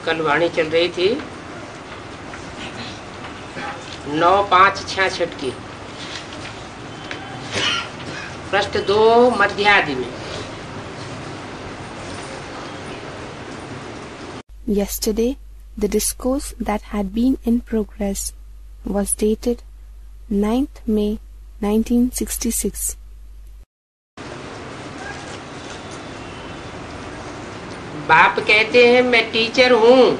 कल वाणी चल रही थी 9/5/66 की, पृष्ठ 2 मध्यादि में। Yesterday, the discourse that had been in progress was dated 9th May 1966. बाप कहते हैं मैं टीचर हूँ,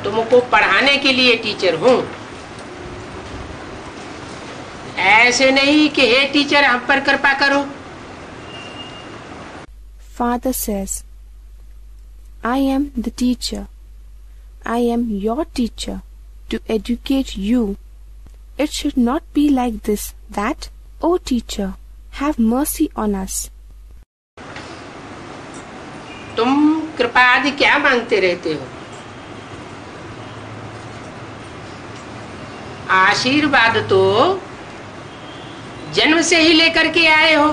तुमको पढ़ाने के लिए टीचर हूँ। ऐसे नहीं कि हे टीचर हम पर कृपा करो। Father says, I am the teacher. I am your teacher to educate you. It should not be like this, that, O teacher, have mercy on us. तुम कृपा आदि क्या मांगते रहते हो? आशीर्वाद तो जन्म से ही लेकर के आए हो,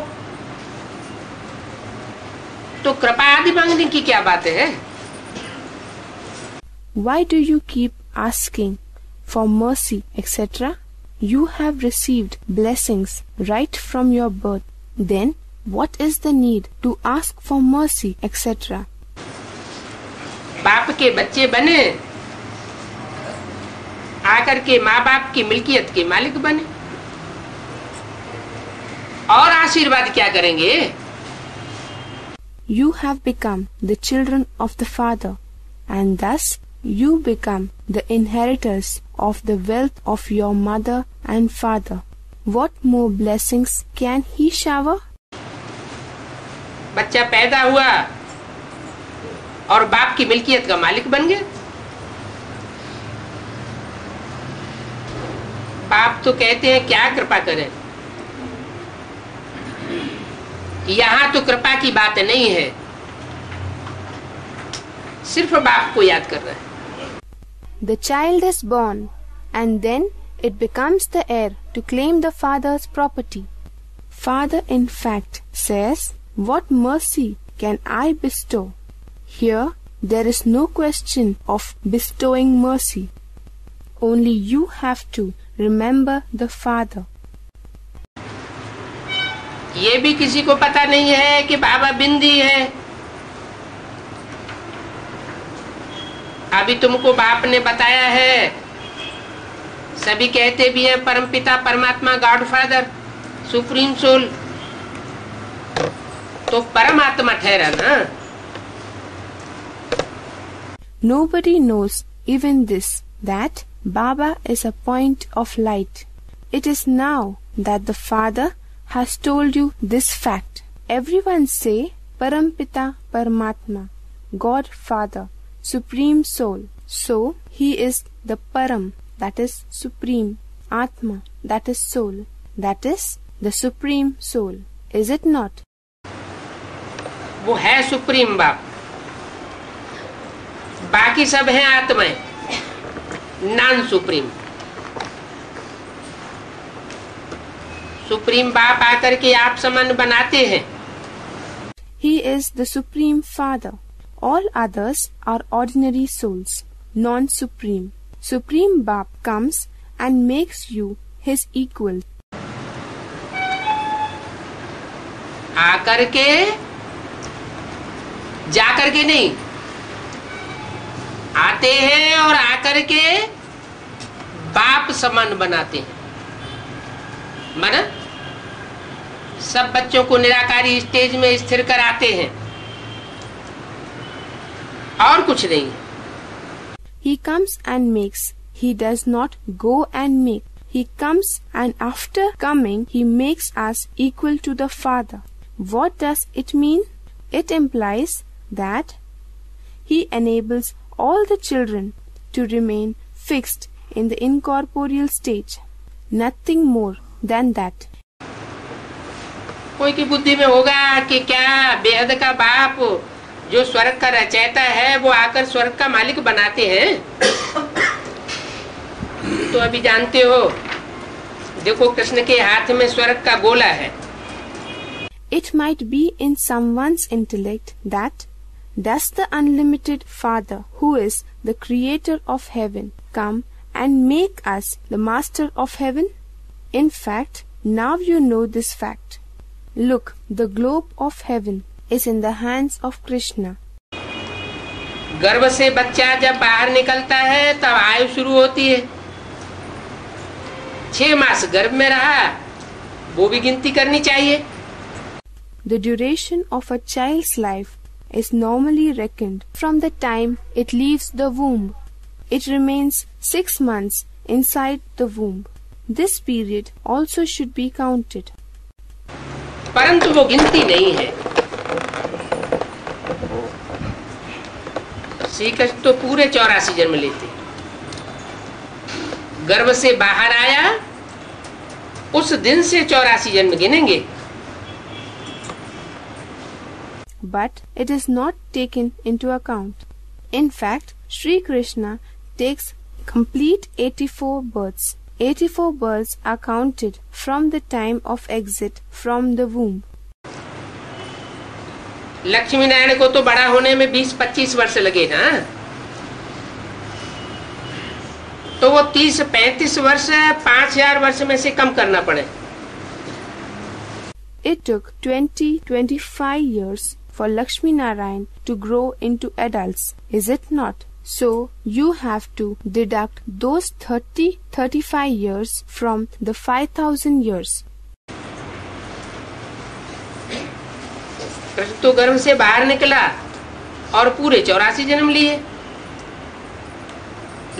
तो कृपा आदि मांगने की क्या बात है? Why do you keep asking for mercy, etc.? You have received blessings right from your birth. Then, what is the need to ask for mercy, etc.? बाप के बच्चे बने, आकर के माँ बाप की मिल्कियत के मालिक बने, और आशीर्वाद क्या करेंगे? You have become the children of the Father, and thus you become the inheritors of the wealth of your mother and father. What more blessings can he shower? बच्चा पैदा हुआ और बाप की मिल्कियत का मालिक बन गया। बाप तो कहते हैं क्या कृपा करें। यहाँ तो कृपा की बात नहीं है, सिर्फ बाप को याद कर रहा है। The child is born, and then it becomes the heir to claim the father's property. Father, in fact, says, "What mercy can I bestow?" Here, there is no question of bestowing mercy. Only you have to remember the Father. ये भी किसी को पता नहीं है कि बाबा बिंदी है। अभी तुमको बाप ने बताया है, सभी कहते भी हैं परमपिता परमात्मा, गॉड फादर, सुप्रीम सोल, तो परमात्मा ठहरा ना। Nobody knows even this, that Baba is a point of light. It is now that the Father has told you this fact. Everyone say Parampita Paramatma, God Father, Supreme Soul. So he is the Param, that is Supreme, Atma, that is Soul, that is the Supreme Soul. Is it not? वो है supreme बाप, बाकी सब हैं आत्माएं, non supreme. Supreme बाप आकर के आप समान बनाते हैं। He is the Supreme Father. All others are ordinary souls, non-supreme. Supreme Bap comes and makes you his equal. आकर के, जाकर के नहीं, आते हैं और आकर के बाप समान बनाते हैं। माना सब बच्चों को निराकारी स्टेज में स्थिर कराते हैं, और कुछ नहीं। He comes and makes. He does not go and make. He comes and after coming he makes us equal to the Father. What does it mean? It implies that he enables all the children to remain fixed in the incorporeal stage. Nothing more than that. कोई की बुद्धि में होगा कि क्या बेहद का बाप जो स्वर्ग का रचयिता है वो आकर स्वर्ग का मालिक बनाते हैं? तो अभी जानते हो, देखो कृष्ण के हाथ में स्वर्ग का गोला है। It might be in someone's intellect that Does the unlimited Father, who is the creator of heaven, come and make us the master of heaven? In fact, now you know this fact. Look, the globe of heaven is in the hands of Krishna. गर्भ से बच्चा जब बाहर निकलता है तब आयु शुरू होती है। 6 मास गर्भ में रहा, वो भी गिनती करनी चाहिए। The duration of a child's life is normally reckoned from the time it leaves the womb. It remains 6 months inside the womb. This period also should be counted. परंतु वो गिनती नहीं है। श्री कृष्ण तो पूरे 84 जन्म लेते। गर्भ से बाहर आया उस दिन से 84 जन्म गिनेंगे। But it is not taken into account. In fact, Sri Krishna takes complete 84 births. 84 births are counted from the time of exit from the womb. Lakshmi Narayan को तो बड़ा होने में 20-25 वर्ष लगे ना, तो वो 30-35 वर्ष 5000 वर्ष में से कम करना पड़े। It took 20-25 years for Lakshmi Narayan to grow into adults, is it not? So you have to deduct those 30-35 years from the 5000 years. Krishna तो गर्भ से बाहर निकला और पूरे 84 जन्म लिए।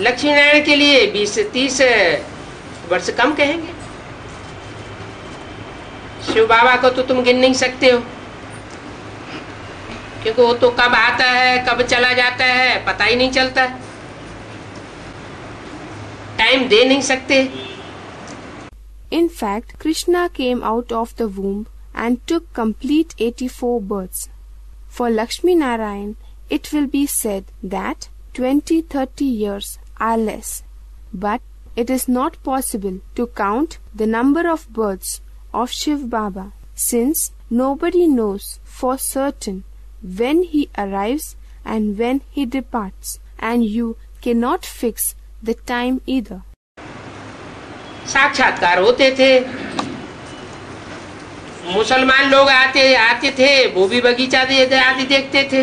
लक्ष्मी नारायण के लिए 20-30 वर्ष कम कहेंगे। शिव बाबा को तो तुम गिन नहीं सकते हो, क्योंकि वो तो कब आता है कब चला जाता है पता ही नहीं चलता, टाइम दे नहीं सकते। In fact, Krishna came out of the womb and took complete 84 births. For Lakshmi Narayan, it will be said that 20-30 years are less. But it is not possible to count the number of births of Shiv Baba, since nobody knows for certain when he arrives and when he departs, and you cannot fix the time either. साक्षात्कार होते थे, मुसलमान लोग आते थे, वो भी बगीचा आदि देखते थे।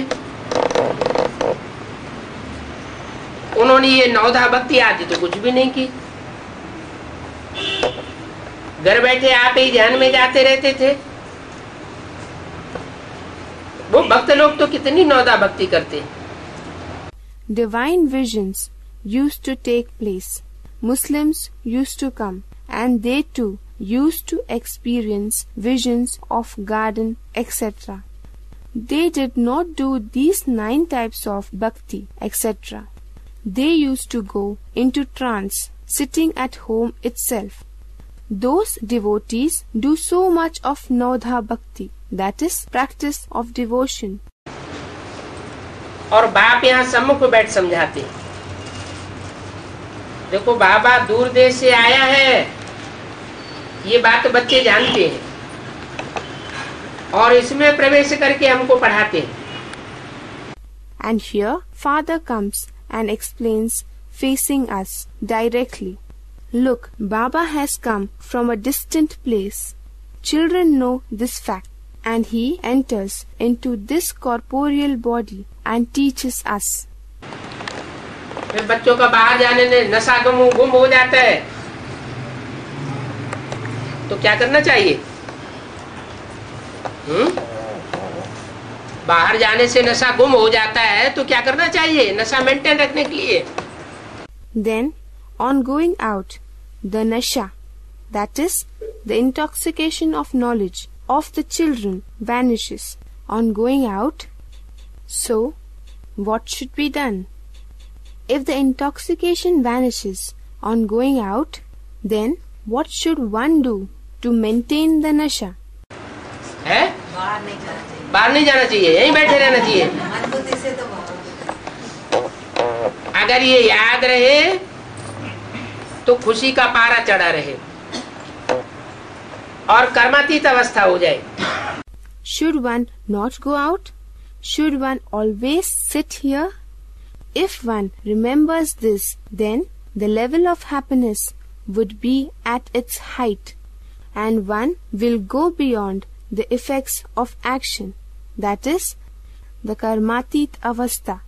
उन्होंने ये नवधा भक्ति आदि तो कुछ भी नहीं की, घर बैठे आप ही ध्यान में जाते रहते थे। वो भक्त लोग तो कितनी नौदा भक्ति करते। Divine visions used to take place. Muslims used to come, and they too used to experience visions of garden, etc. They did not do these 9 types of bhakti, etc. They used to go into trance, sitting at home itself. Those devotees do so much of Naudha Bhakti, that is, practice of devotion. और बाप यहाँ सम्मुख बैठ समझाते। देखो बाबा दूर देश से आया है, ये बात बच्चे जानते हैं और इसमें प्रवेश करके हमको पढ़ाते हैं। And here Father comes and explains, facing us directly. Look, Baba has come from a distant place. Children know this fact, and he enters into this corporeal body and teaches us. फिर बच्चों का बाहर जाने में नशा गुम हो जाता है, तो क्या करना चाहिए? बाहर जाने से नशा गुम हो जाता है तो क्या करना चाहिए नशा मेंटेन रखने के लिए? Then, on going out, the nasha, that is, the intoxication of knowledge of the children vanishes on going out. So, what should be done? If the intoxication vanishes on going out, then what should one do to maintain the nasha? है? बाहर नहीं जाना चाहिए, यहीं बैठे रहना चाहिए। अगर ये याद रहे तो खुशी का पारा चढ़ा रहे और कर्मातीत अवस्था हो जाए। Should one not go out? should one always sit here? If one remembers this, then the level of happiness would be at its height, and one will go beyond the effects of action, that is, the karmatit avastha.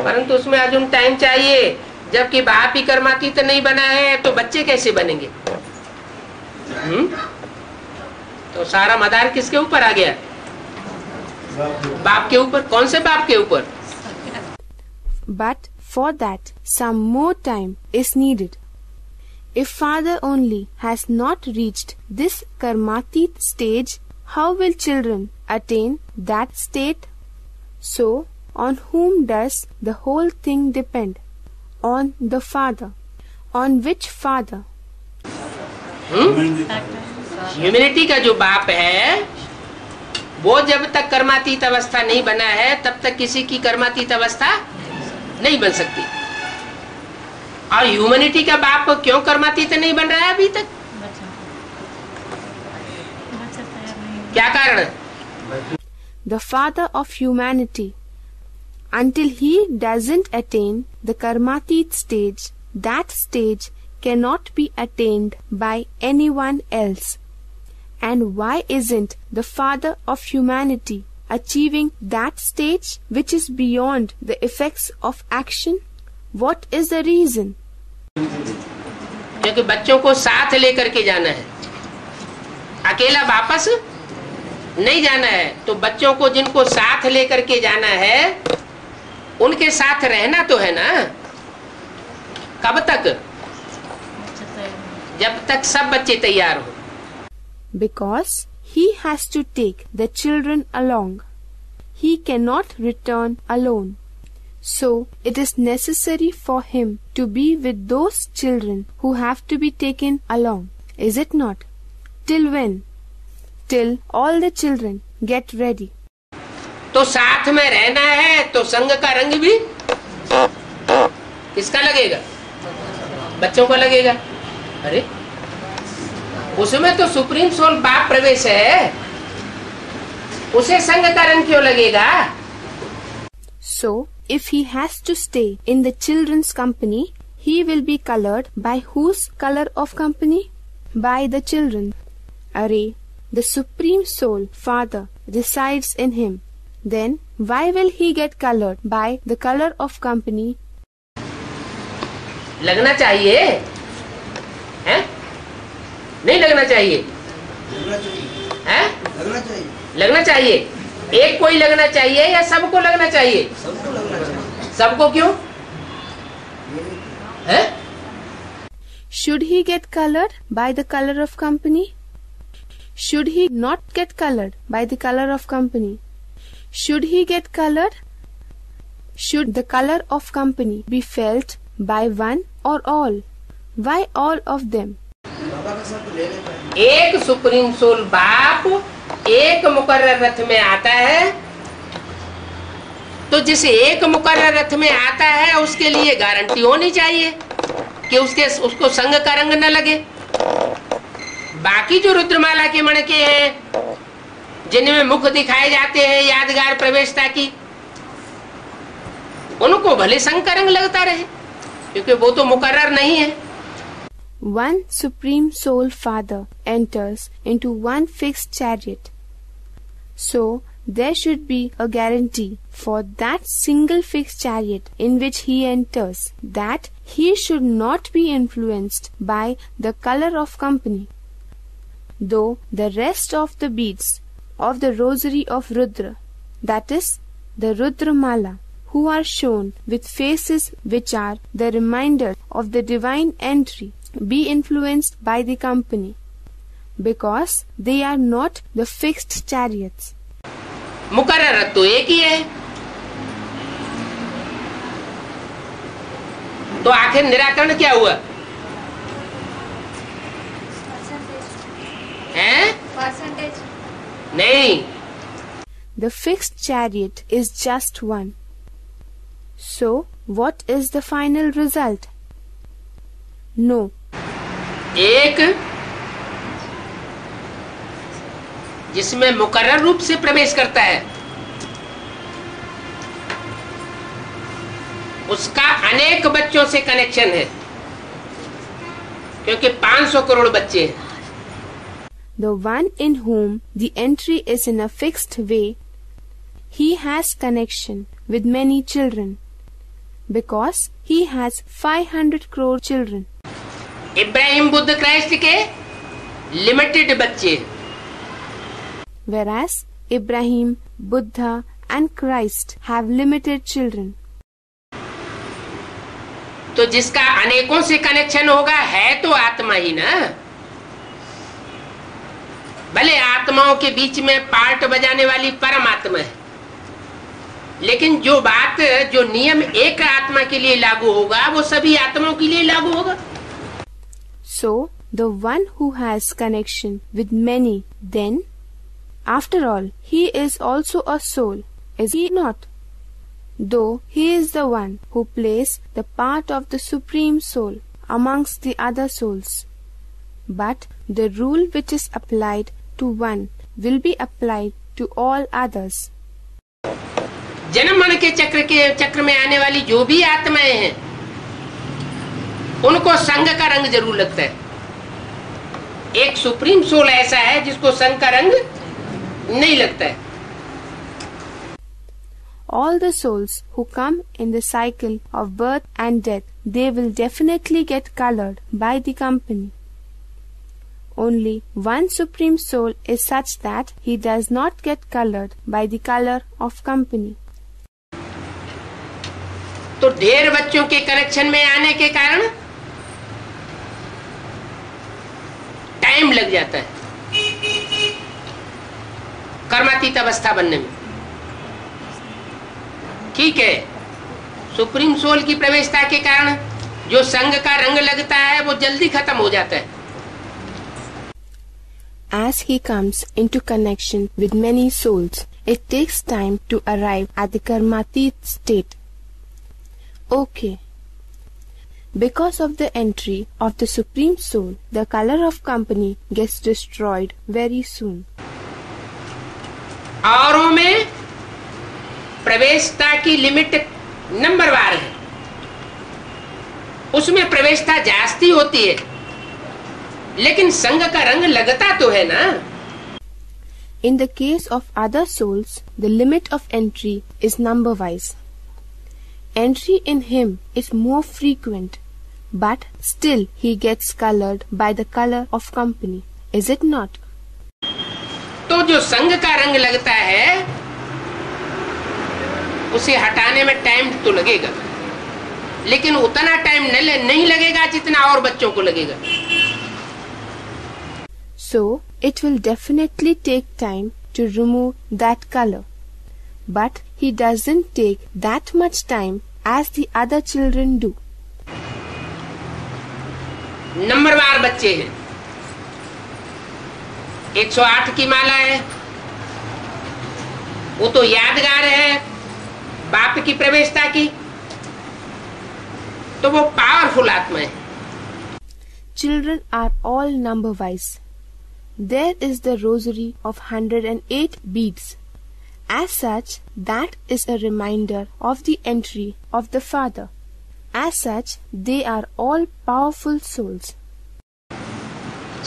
परंतु उसमें अजून time चाहिए, जबकि बाप ही कर्मातीत नहीं बना है तो बच्चे कैसे बनेंगे? तो सारा मदार किसके ऊपर आ गया? बाप के ऊपर। कौन से बाप के ऊपर? But for that some more time is needed. If father only has not reached this karmatit stage, how will children attain that state? So, on whom does the whole thing depend? On the father. On which father? Humanity का जो बाप है वो जब तक कर्मातीत अवस्था नहीं बना है तब तक किसी की कर्मातीत अवस्था नहीं बन सकती। और ह्यूमैनिटी का बाप क्यों कर्मातीत नहीं बन रहा है अभी तक? क्या कारण है? The father of humanity, until he doesn't attain the karmatit stage, that stage cannot be attained by anyone else. And why isn't the father of humanity achieving that stage which is beyond the effects of action? What is the reason? क्योंकि बच्चों को साथ लेकर के जाना है, अकेला वापस नहीं जाना है। तो बच्चों को जिनको साथ लेकर के जाना है उनके साथ रहना तो है ना। कब तक? जब तक सब बच्चे तैयार हो। Because he has to take the children along. He cannot return alone. So it is necessary for him to be with those children who have to be taken along. Is it not? Till when? Till all the children get ready. तो साथ में रहना है तो संग का रंग भी किसका लगेगा? बच्चों को लगेगा। अरे उसमें तो सुप्रीम सोल बाप प्रवेश है, उसे संग का रंग क्यों लगेगा? So if he has to stay in the children's company, he will be colored by whose color of company? By the children. Array, the supreme soul father resides in him. Then why will he get colored by the color of company? लगना चाहिए है? नहीं लगना चाहिए? है? लगना चाहिए। एक कोई लगना चाहिए या सबको लगना चाहिए? सबको क्यों है? Should he get colored by the color of company? Should he not get colored by the color of company? Should he get colored? Should the color of company be felt by one or all? Why all of them? एक supreme soul बाप एक मुकर्रर रथ में आता है, तो जिस एक मुकर्रर रथ में आता है उसके लिए गारंटी होनी चाहिए कि उसको संग का रंग न लगे। बाकी जो रुद्रमाला के मणके हैं जिनमें मुख दिखाए जाते हैं यादगार प्रवेशता की, उनको भले संग का रंग लगता रहे, क्योंकि वो तो मुकर्रर नहीं है। One Supreme Soul Father enters into one fixed chariot. So there should be a guarantee for that single fixed chariot in which he enters, that he should not be influenced by the color of company. Though the rest of the beads of the rosary of Rudra, that is, the Rudra Mala, who are shown with faces which are the reminder of the divine entry, be influenced by the company, because they are not the fixed chariots. मुकर्रर तो एक ही है, तो आखिर निराकरण क्या हुआ है? परसेंटेज नहीं, The fixed chariot is just one. So what is the final result? No. एक जिसमें मुकर्रर रूप से प्रवेश करता है उसका अनेक बच्चों से कनेक्शन है, क्योंकि 500 करोड़ बच्चे हैं। The one in whom the entry is in a fixed way, he has connection with many children, because he has 500 crore children. Ibrahim Buddha Christ के लिमिटेड बच्चे, whereas Ibrahim, Buddha and Christ have limited children. तो जिसका अनेकों से connection होगा है तो आत्मा ही ना। भले आत्माओं के बीच में पार्ट बजाने वाली परमात्मा है, लेकिन जो नियम एक आत्मा के लिए लागू होगा वो सभी आत्माओं के लिए लागू होगा। So the one who has connection with many, then after all he is also a soul, is he not? Though he is the one who plays the part of the Supreme Soul amongst the other souls, but the rule which is applied to one will be applied to all others. जन्म मरण के चक्र में आने वाली जो भी आत्माएं हैं, उनको संग का रंग जरूर लगता है। एक सुप्रीम सोल ऐसा है जिसको संग का रंग नहीं लगता है। All the souls who come in the cycle of birth and death, they will definitely get colored by the company. Only one Supreme Soul is such that he does not get colored by the color of company. तो ढेर बच्चों के connection में आने के कारण time लग जाता है कर्मातीत अवस्था बनने में। ठीक है, सुप्रीम सोल की प्रवेशता के कारण जो संग का रंग लगता है वो जल्दी खत्म हो जाता है। As he comes into connection with many souls, it takes time to arrive at the karmatit state. Okay. Because of the entry of the Supreme Soul, the color of company gets destroyed very soon. औरों में प्रवेशता की limit नंबरवार है, उसमें प्रवेशता जास्ती होती है, लेकिन संग का रंग लगता तो है ना। In the case of other souls, the limit of entry is number wise. Entry in him is more frequent, but still he gets colored by the color of company, is it not? तो जो संग का रंग लगता है उसे हटाने में टाइम तो लगेगा, लेकिन उतना टाइम नहीं लगेगा जितना और बच्चों को लगेगा। So it will definitely take time to remove that color, but he doesn't take that much time as the other children do. नंबरवार बच्चे हैं, 108 की माला है, वो तो यादगार है बाप की प्रवेशता की, तो वो पावरफुल आत्मा है। Children are all number wise. There is the rosary of 108 beads. As such, that is a reminder of the entry of the Father. As such, they are all powerful souls.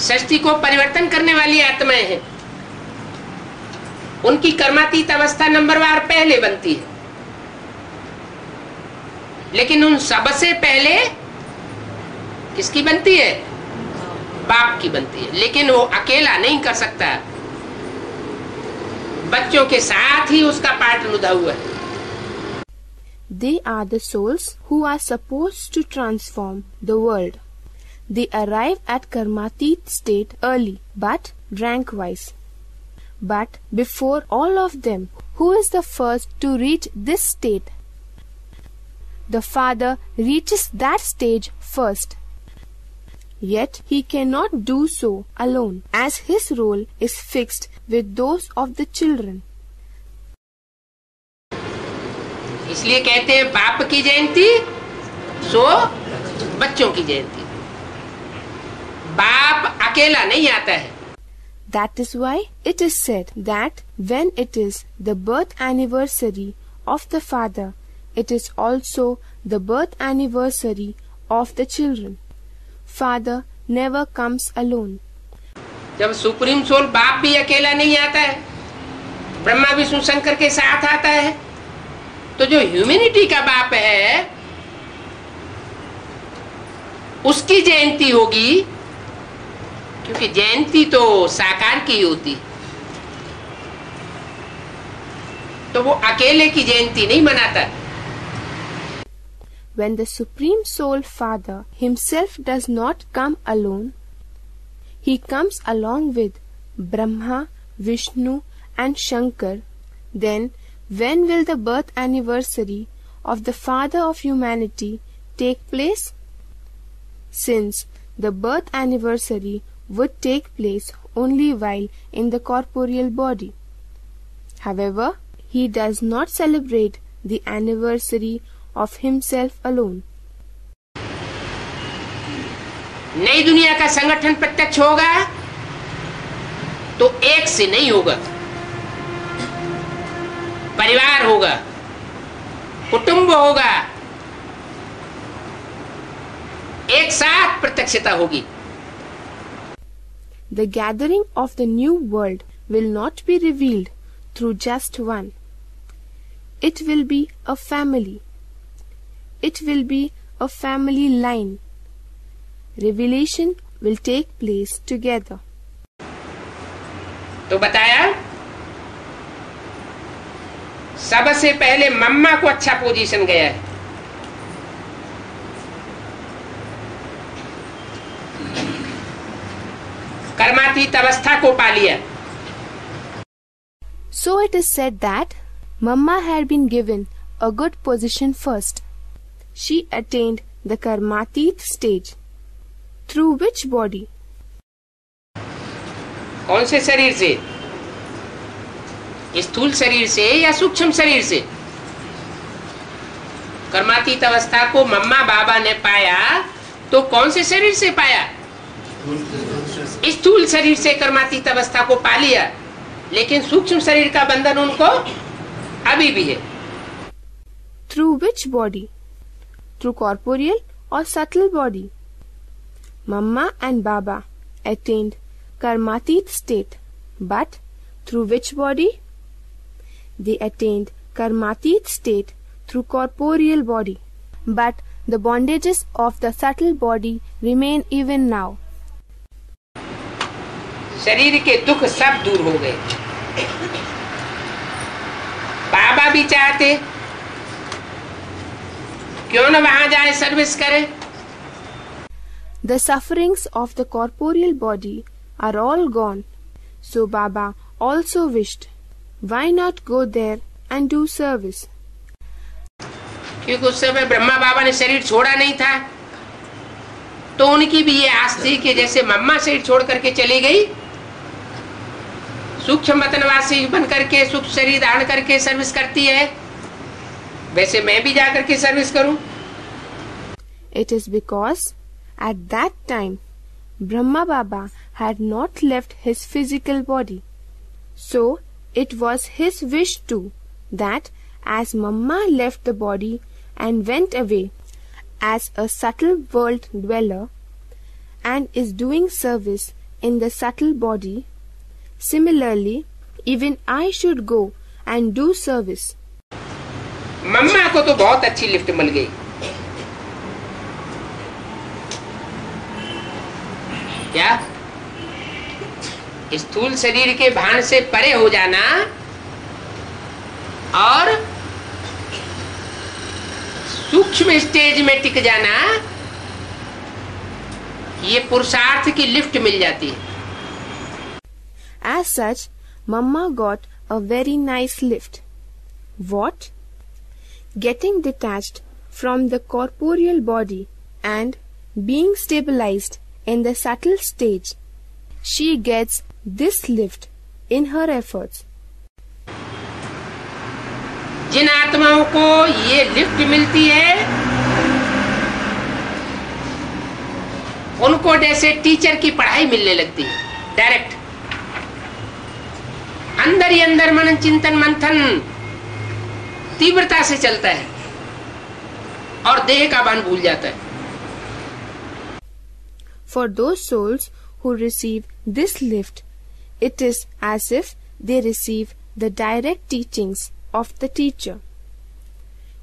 सृष्टि को परिवर्तन करने वाली आत्माएं हैं, उनकी कर्मातीत अवस्था नंबरवार पहले बनती है, लेकिन उन सबसे पहले किसकी बनती है? बाप की बनती है, लेकिन वो अकेला नहीं कर सकता, बच्चों के साथ ही उसका पार्ट लुधा हुआ है। They are the souls who are supposed to transform the world. They arrive at karmatit state early, but rank-wise. But before all of them, who is the first to reach this state? The Father reaches that stage first. Yet he cannot do so alone, as his role is fixed with those of the children. इसलिए कहते हैं बाप की जयंती सो बच्चों की जयंती। बाप अकेला नहीं आता है। That is why it is said that when it is the birth anniversary of the Father, it is also the birth anniversary of the children. Father never comes alone. जब सुप्रीम सोल बाप भी अकेला नहीं आता है, ब्रह्मा विष्णु शंकर के साथ आता है, तो जो ह्यूमैनिटी का बाप है उसकी जयंती होगी, क्योंकि जयंती तो साकार की होती, तो वो अकेले की जयंती नहीं मनाता। When the Supreme Soul Father himself does not come alone, he comes along with Brahma, Vishnu and Shankar. Then when will the birth anniversary of the Father of humanity take place? Since the birth anniversary would take place only while in the corporeal body. However, he does not celebrate the anniversary of himself alone. नई दुनिया का संगठन प्रत्यक्ष होगा तो एक से नहीं होगा, परिवार होगा, कुटुंब होगा, एक साथ प्रत्यक्षता होगी। The gathering of the new world will not be revealed through just one. It will be a family. It will be a family line. Revelation will take place together. तो बताया, सबसे पहले मम्मा को अच्छा पोजीशन गया है। कर्मातीत अवस्था को पा लिया। So it is said that Mamma had been given a good position first. She attained the Karmatit stage. Through which body? कौन से शरीर से? स्थूल शरीर से या सूक्ष्म शरीर से? कर्मातीत अवस्था को मम्मा बाबा ने पाया तो कौन से शरीर से पाया? स्थूल शरीर से कर्मातीत अवस्था को पा लिया, लेकिन सूक्ष्म शरीर का बंधन उनको अभी भी है। Through which body? Through corporeal or subtle body? Mamma and Baba attained Karmatit state, but through which body? They attained Karmatit state through corporeal body, but the bondages of the subtle body remain even now. शरीर के दुख सब दूर हो गए। बाबा भी चाहते क्यों न वहां जाए, सर्विस करे। The sufferings of the corporeal body are all gone, so Baba also wished, why not go there and do service? क्योंकि उस समय ब्रह्मा बाबा ने शरीर छोड़ा नहीं था, तो उनकी भी ये आस थी कि जैसे मम्मा शरीर छोड़ करके चली गई, सूक्ष्म वतनवासी बन करके सूक्ष्म शरीर धारण करके सर्विस करती है, वैसे मैं भी जा करके सर्विस करूं। It is because at that time Brahma Baba had not left his physical body. So it was his wish too that as Mamma left the body and went away as a subtle world dweller and is doing service in the subtle body, similarly even I should go and do service. मम्मा को तो बहुत अच्छी lift मिल गई। क्या? स्थूल शरीर के भान से परे हो जाना और सूक्ष्म स्टेज में टिक जाना, ये पुरुषार्थ की लिफ्ट मिल जाती है। As such, Mamma got a very nice lift. What? Getting detached from the corporeal body and being stabilized in the subtle stage, she gets this lift in her efforts. जिन आत्माओं को ये लिफ्ट मिलती है, उनको जैसे teacher की पढ़ाई मिलने लगती है, डायरेक्ट अंदर ही अंदर मनन चिंतन मंथन तीव्रता से चलता है। और देह का भान भूल जाता है। For those souls who receive this lift, it is as if they receive the direct teachings of the teacher.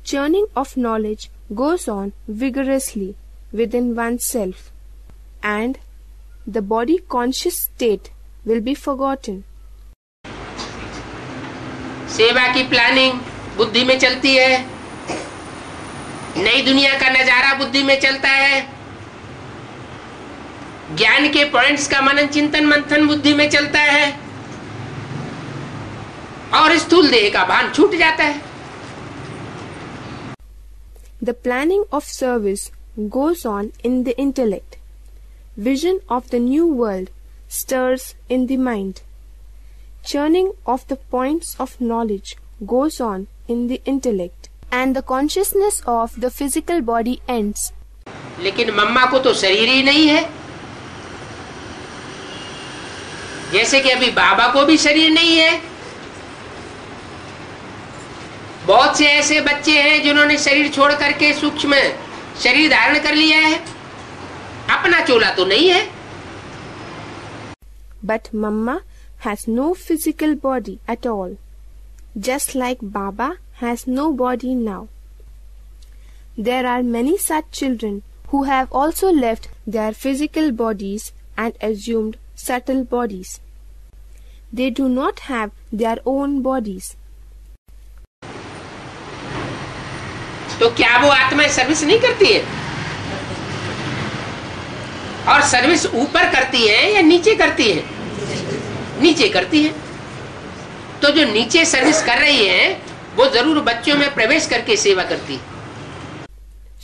Churning of knowledge goes on vigorously within oneself, and the body conscious state will be forgotten. सेवा की planning बुद्धि में चलती है, नई दुनिया का नजारा बुद्धि में चलता है, ज्ञान के पॉइंट्स का मनन चिंतन मंथन बुद्धि में चलता है, और स्थूल देह का भान छूट जाता है। The planning of service goes on in the intellect. Vision of the new world stirs in the mind. Churning of the points of knowledge goes on in the intellect, and the consciousness of the physical body ends. लेकिन मम्मा को तो शरीर ही नहीं है, जैसे कि अभी बाबा को भी शरीर नहीं है। बहुत से ऐसे बच्चे हैं जिन्होंने शरीर छोड़ करके सूक्ष्म शरीर धारण कर लिया है, अपना चोला तो नहीं है। But Mamma has no physical body at all, just like Baba has no body now. There are many such children who have also left their physical bodies and assumed subtle bodies. They do not have their own bodies. तो क्या वो आत्माएं service नहीं करती है? और service ऊपर करती है या नीचे करती है? नीचे करती है। तो जो नीचे सर्विस कर रही है वो जरूर बच्चों में प्रवेश करके सेवा करती है।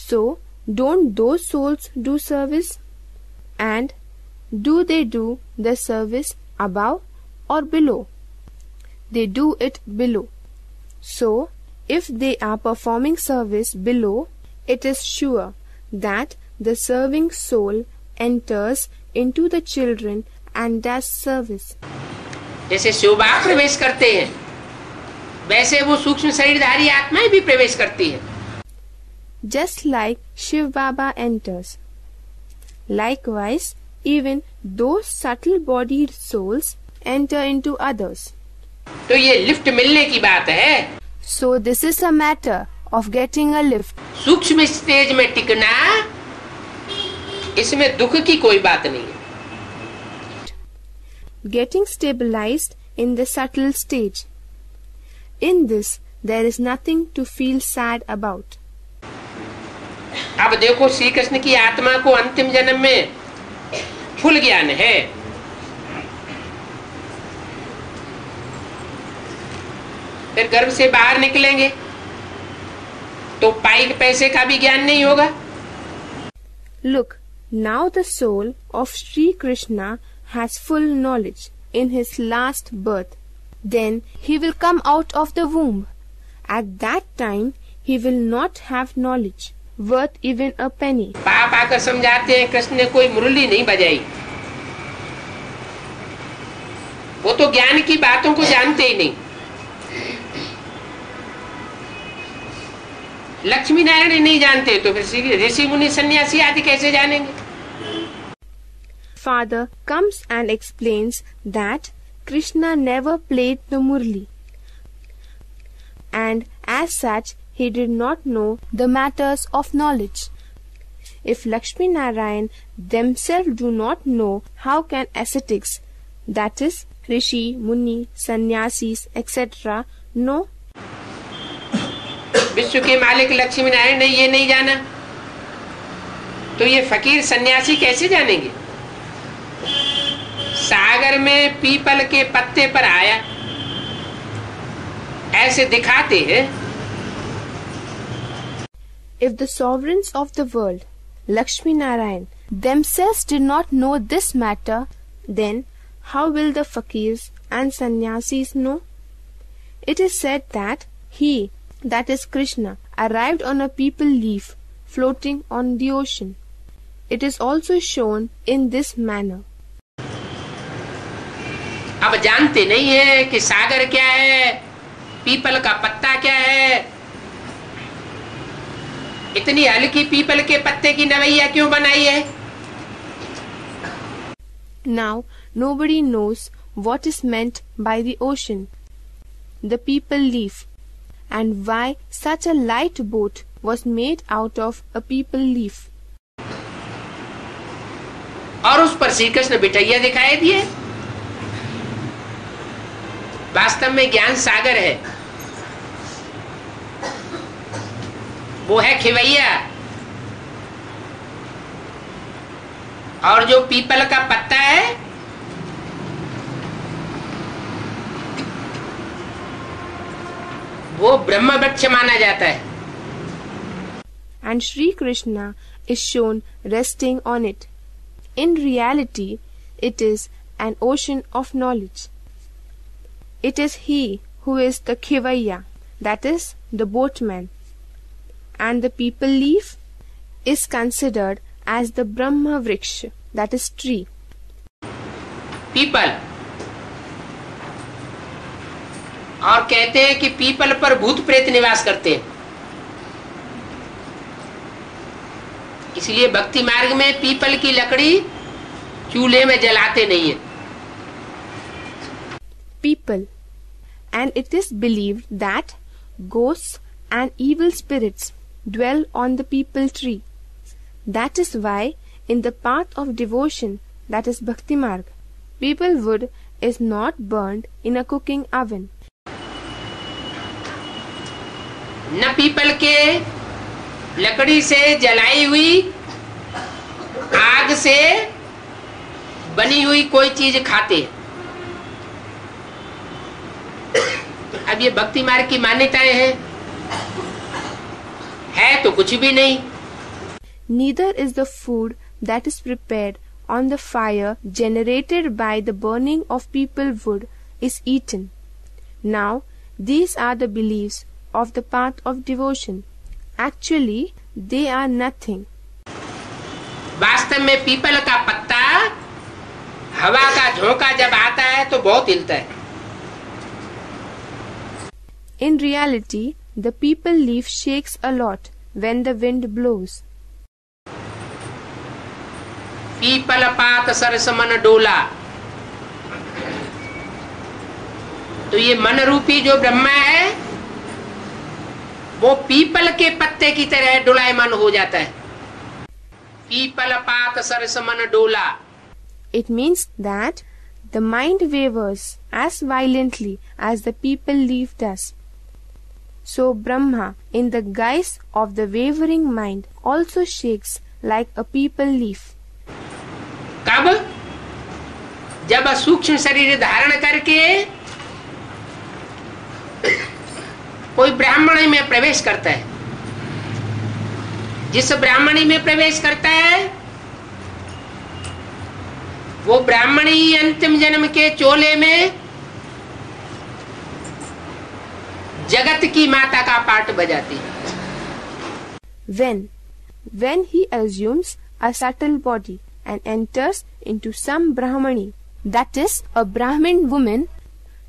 So don't those souls do service? And do they do the service above or below? They do it below. So if they are performing service below, it is sure that the serving soul enters into the children and does service. जैसे शिव बाबा प्रवेश करते हैं, वैसे वो सूक्ष्म शरीरधारी आत्माएं भी प्रवेश करती है। Just like Shiv Baba enters. Likewise, even those subtle bodied souls enter into others. तो ये लिफ्ट मिलने की बात है। So this is a matter of getting a lift. सूक्ष्म स्टेज में टिकना, इसमें दुख की कोई बात नहीं है। Getting stabilized in the subtle stage. In this, there is nothing to feel sad about. अब देखो, श्री कृष्ण की आत्मा को अंतिम जन्म में फुल ज्ञान है, फिर गर्भ से बाहर निकलेंगे तो पाई पैसे का भी ज्ञान नहीं होगा। Look, now the soul of Sri Krishna has full knowledge in his last birth. Then he will come out of the womb. At that time, he will not have knowledge worth even a penny. बाप आकर समझाते हैं कृष्ण ने कोई मुरली नहीं बजाई, वो तो ज्ञान की बातों को जानते ही नहीं। लक्ष्मी नारायण नहीं जानते तो फिर ऋषि मुनि सन्यासी आदि कैसे जानेंगे? Father comes and explains that Krishna never played the Murli, and as such he did not know the matters of knowledge. If Lakshmi Narayan themselves do not know, how can ascetics, that is, Rishi, Muni, Sannyasis, etc., know? विश्व के मालिक लक्ष्मी नारायण ने ये नहीं जाना तो ये फकीर सन्यासी कैसे जानेंगे? सागर में पीपल के पत्ते पर आया, ऐसे दिखाते हैं। If the sovereigns of the world, Lakshmi Narayan, themselves did not know this matter, then how will the fakirs and sannyasis know? It is said that he, that is Krishna, arrived on a peepal leaf floating on the ocean. It is also shown in this manner. अब जानते नहीं है कि सागर क्या है, people का पत्ता क्या है। इतनी हल्की पीपल के पत्ते की नवैया क्यों बनाई है? Now nobody knows what is meant by the ocean, the people leaf, and why such a light boat was made out of a people leaf. और उस पर श्री कृष्ण बिठैया दिखाई दिए। वास्तव में ज्ञान सागर है, वो है खिवैया। और जो पीपल का पत्ता है वो ब्रह्म वृक्ष माना जाता है। And Sri Krishna is shown resting on it. In reality, it is an ocean of knowledge. It is he who is the Khivaya, that is, the boatman. And the people leaf is considered as the Brahma Vriksha, that is, tree. People, और कहते हैं कि people पर भूत प्रेत निवास करते हैं। इसलिए भक्ति मार्ग में पीपल की लकड़ी चूल्हे में जलाते नहीं है। People, and it is believed that ghosts and evil spirits dwell on the peepal tree. That is why in the path of devotion, that is Bhakti Marg, peepal wood is not burned in a cooking oven. न people के लकड़ी से जलाई हुई आग से बनी हुई कोई चीज खाते। अब ये भक्ति मार्ग की मान्यताएं हैं, है तो कुछ भी नहीं। Neither is the food that is prepared on the fire generated by the burning of peepal wood is eaten. Now, these are the beliefs of the path of devotion. Actually, they are nothing. वास्तव में people का पत्ता हवा का झोंका जब आता है तो बहुत हिलता है। In reality, the peepal leaf shakes a lot when the wind blows. People पात सरस मन डोला। तो ये मन रूपी जो ब्रह्मा है वो पीपल के पत्ते की तरह डोलायमान हो जाता है। पीपल पात सरस मन डोला। It means that the mind wavers as violently as the peepal leaf does. So Brahma, in the guise of the wavering mind, also shakes like a peepal leaf. कब? जब सूक्ष्म शरीर धारण करके कोई ब्राह्मणी में प्रवेश करता है। जिस ब्राह्मणी में प्रवेश करता है वो ब्राह्मणी अंतिम जन्म के चोले में जगत की माता का पाठ बजाती है। When he assumes a subtle body and enters into some Brahmani, that is, a Brahmin woman,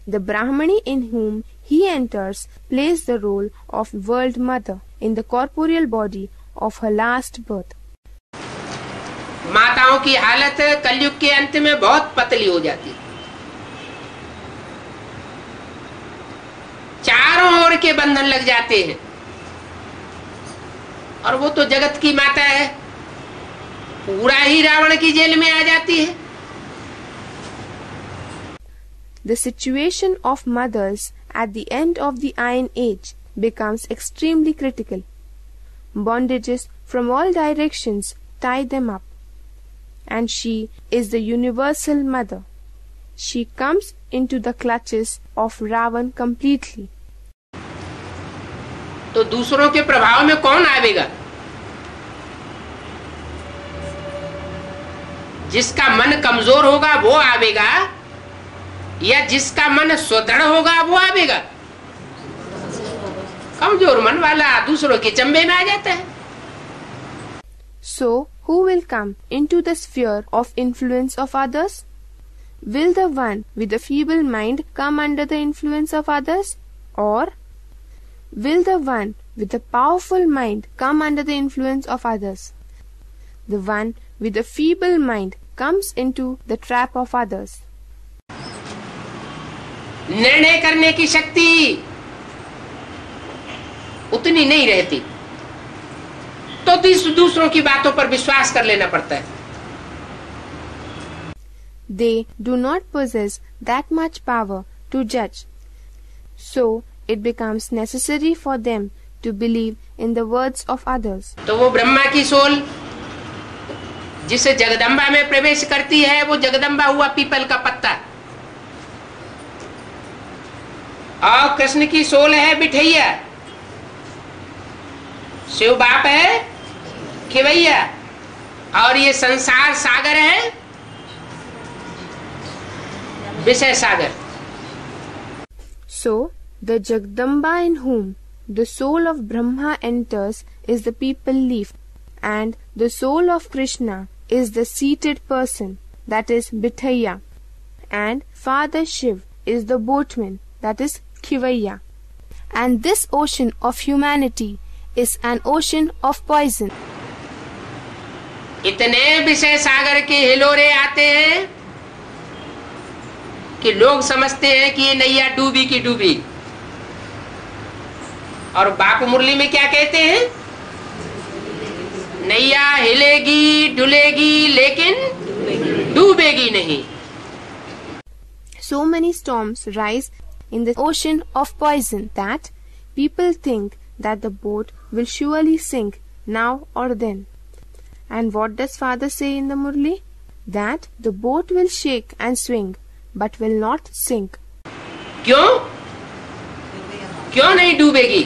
the Brahmani in whom he enters plays the role of world mother in the corporeal body of her last birth. माताओं की हालत कलयुग के अंत में बहुत पतली हो जाती है। चारों ओर के बंधन लग जाते हैं और वो तो जगत की माता है, पूरा ही रावण की जेल में आ जाती है। The situation of mothers at the end of the Iron Age becomes extremely critical. Bondages from all directions tie them up. And she is the universal mother. She comes into the clutches of Ravan completely. तो दूसरों के प्रभाव में कौन आवेगा? जिसका मन कमजोर होगा वो आवेगा या जिसका मन सुदृढ़ होगा वो आवेगा? कमजोर मन वाला दूसरों के चंबे में आ जाता है। So, who will come into the sphere of influence of others? Will the one with a feeble mind come under the influence of others? Or will the one with a powerful mind come under the influence of others. The one with a feeble mind comes into the trap of others. निर्णय करने की शक्ति उतनी नहीं रहती, तो दूसरों की बातों पर विश्वास कर लेना पड़ता है. They do not possess that much power to judge, so it becomes necessary for them to believe in the words of others. तो वो ब्रह्मा की सोल जिसे जगदम्बा में प्रवेश करती है, वो जगदम्बा हुआ पीपल का पत्ता, और कृष्ण की सोल है बिठैया, शिव बाप है खिवैया, और ये संसार सागर है विषय सागर. So the Jagdamba in whom the soul of Brahma enters is the people leaf, and the soul of Krishna is the seated person, that is Bithaya, and Father Shiv is the boatman, that is Khivaiya. And this ocean of humanity is an ocean of poison. इतने विषय सागर के हिलोरे आते हैं कि लोग समझते हैं कि ये नैया डूबी की डूबी, और बाप मुरली में क्या कहते हैं? नैया हिलेगी डुलेगी लेकिन डूबेगी नहीं. So many storms rise in the ocean of poison that people think that the boat will surely sink now or then. And what does Father say in the Murli? That the boat will shake and swing, but will not sink. क्यों? क्यों नहीं डूबेगी?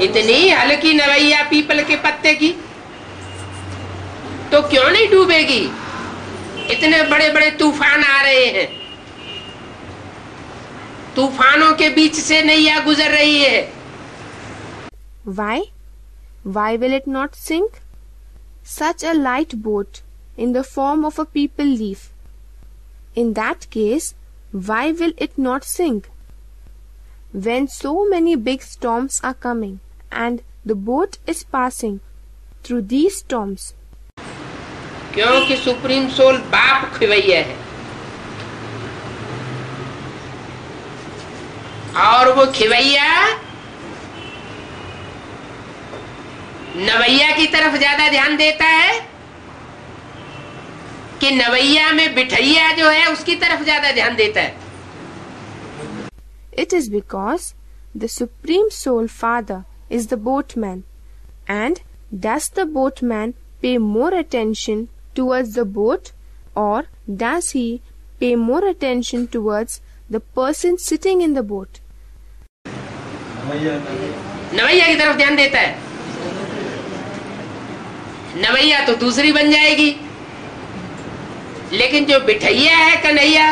इतनी हल्की नवैया people के पत्ते की, तो क्यों नहीं डूबेगी? इतने बड़े बड़े तूफान आ रहे हैं, तूफानों के बीच से नैया गुजर रही है. Why? Why will it not sink? Such a light boat in the form of a peepal leaf. In that case, why will it not sink? When so many big storms are coming and the boat is passing through these storms. क्योंकि supreme soul बाप खिवैया है, और वो खिवैया नवैया की तरफ ज्यादा ध्यान देता है कि नवैया में बिठैया जो है उसकी तरफ ज्यादा ध्यान देता है. It is because the Supreme Soul Father is the boatman, and does the boatman pay more attention towards the boat, or does he pay more attention towards the person sitting in the boat? नवैया की तरफ ध्यान देता है. नवैया तो दूसरी बन जाएगी, लेकिन जो बिठैया है कन्हैया,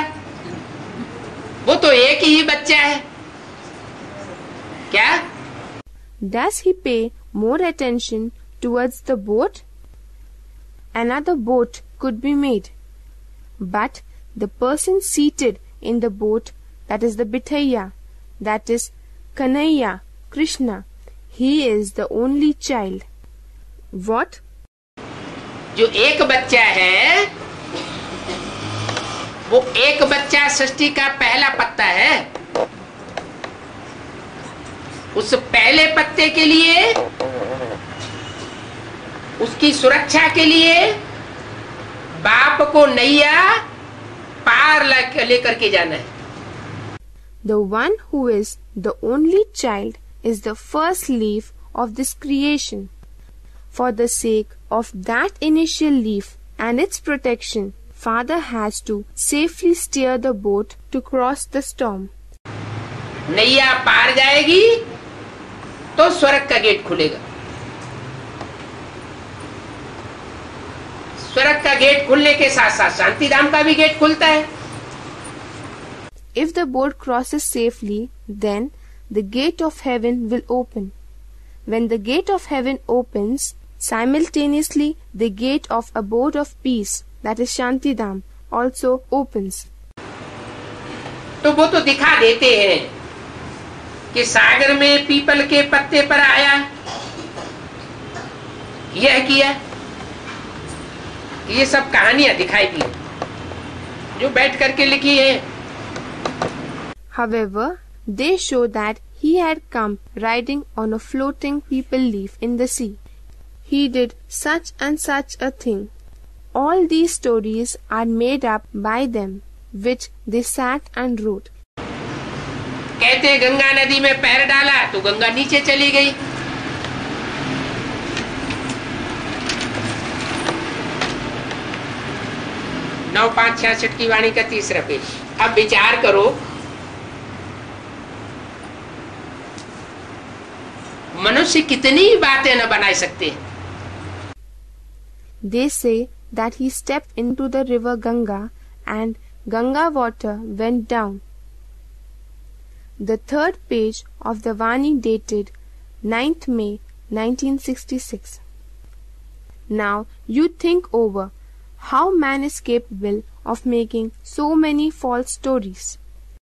वो तो एक ही बच्चा है. क्या? Does he pay more attention towards the boat? Another boat could be made, but the person seated in the boat, that is the Bithaya, that is Kanhaiya, Krishna, he is the only child. What? जो एक बच्चा है, वो एक बच्चा सृष्टि का पहला पत्ता है. उस पहले पत्ते के लिए, उसकी सुरक्षा के लिए बाप को नैया पार लेकर के जाना है. The one who is the only child is the first leaf of this creation. For the sake of that initial leaf and its protection, Father has to safely steer the boat to cross the storm. नैया पार जाएगी तो स्वर्ग का gate खुलेगा. स्वर्ग का gate खुलने के साथ साथ शांति धाम का भी गेट खुलता है. If the boat crosses safely, then the gate of heaven will open. When the gate of heaven opens, simultaneously the gate of abode of peace, that is Shanti Dham, also opens. तो वो तो दिखा देते हैं कि सागर में people के पत्ते पर आया, यह किया। ये सब कहानियां दिखाई दी जो बैठ करके लिखी है। However, they show that he had come riding on a floating peepal leaf in the sea. He did such and such a thing. All these stories are made up by them, which they sat and wrote. कहते गंगा नदी में पैर डाला तो गंगा नीचे चली गई। 9/5/66 की वाणी का 3रा पेज। अब विचार करो, मनुष्य कितनी बातें न बना सकते हैं। They say that he stepped into the river Ganga and Ganga water went down. The 3rd page of the Vani dated 9th May 1966. Now you think over how man is capable of making so many false stories.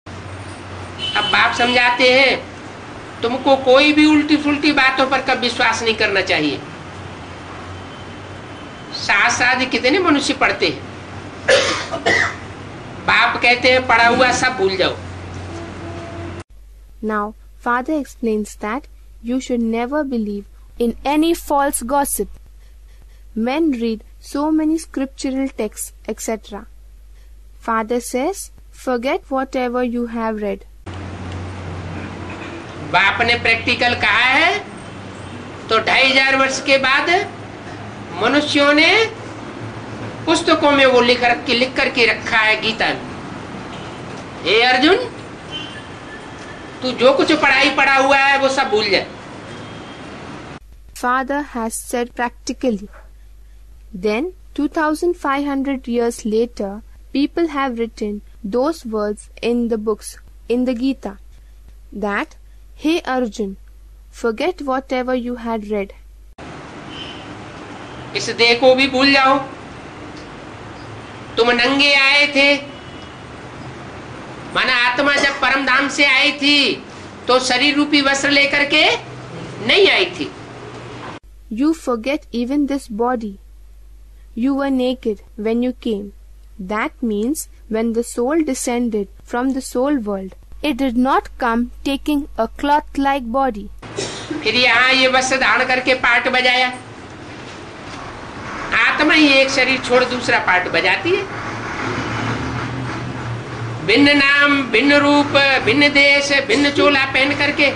अब बाप समझाते हैं, तुमको कोई भी उल्टी फुल्टी बातों पर कब विश्वास नहीं करना चाहिए। शास्त्र आदि कितने मनुष्य पढ़ते हैं, बाप कहते हैं पढ़ा हुआ सब भूल जाओ। Now father explains that you should never believe in any false gossip. Men read so many scriptural texts, etc. Father says, forget whatever you have read. बाप ने प्रैक्टिकल कहा है तो 2500 वर्ष के बाद मनुष्यों ने पुस्तकों में वो लिख करके रखा है गीता में। हे अर्जुन, तू जो कुछ पढ़ा हुआ है वो सब भूल जाए। Father has said practically. Then 2500 years later, people have written those words in the books, in the Gita, that, Hey Arjun, forget whatever you had read. इस देह को भी भूल जाओ। तुम नंगे आए थे, माना आत्मा जब परम धाम से आई थी तो शरीर रूपी वस्त्र लेकर के नहीं आई थी। You forget even this body. You were naked when you came. That means when the soul descended from the soul world, it did not come taking a cloth-like body. फिर यहाँ ये वस्त्र धारण करके पार्ट बजाया। आत्मा ही एक शरीर छोड़ दूसरा पार्ट बजाती है। भिन्न नाम, भिन्न रूप, भिन्न देश, भिन्न चोला पहन करके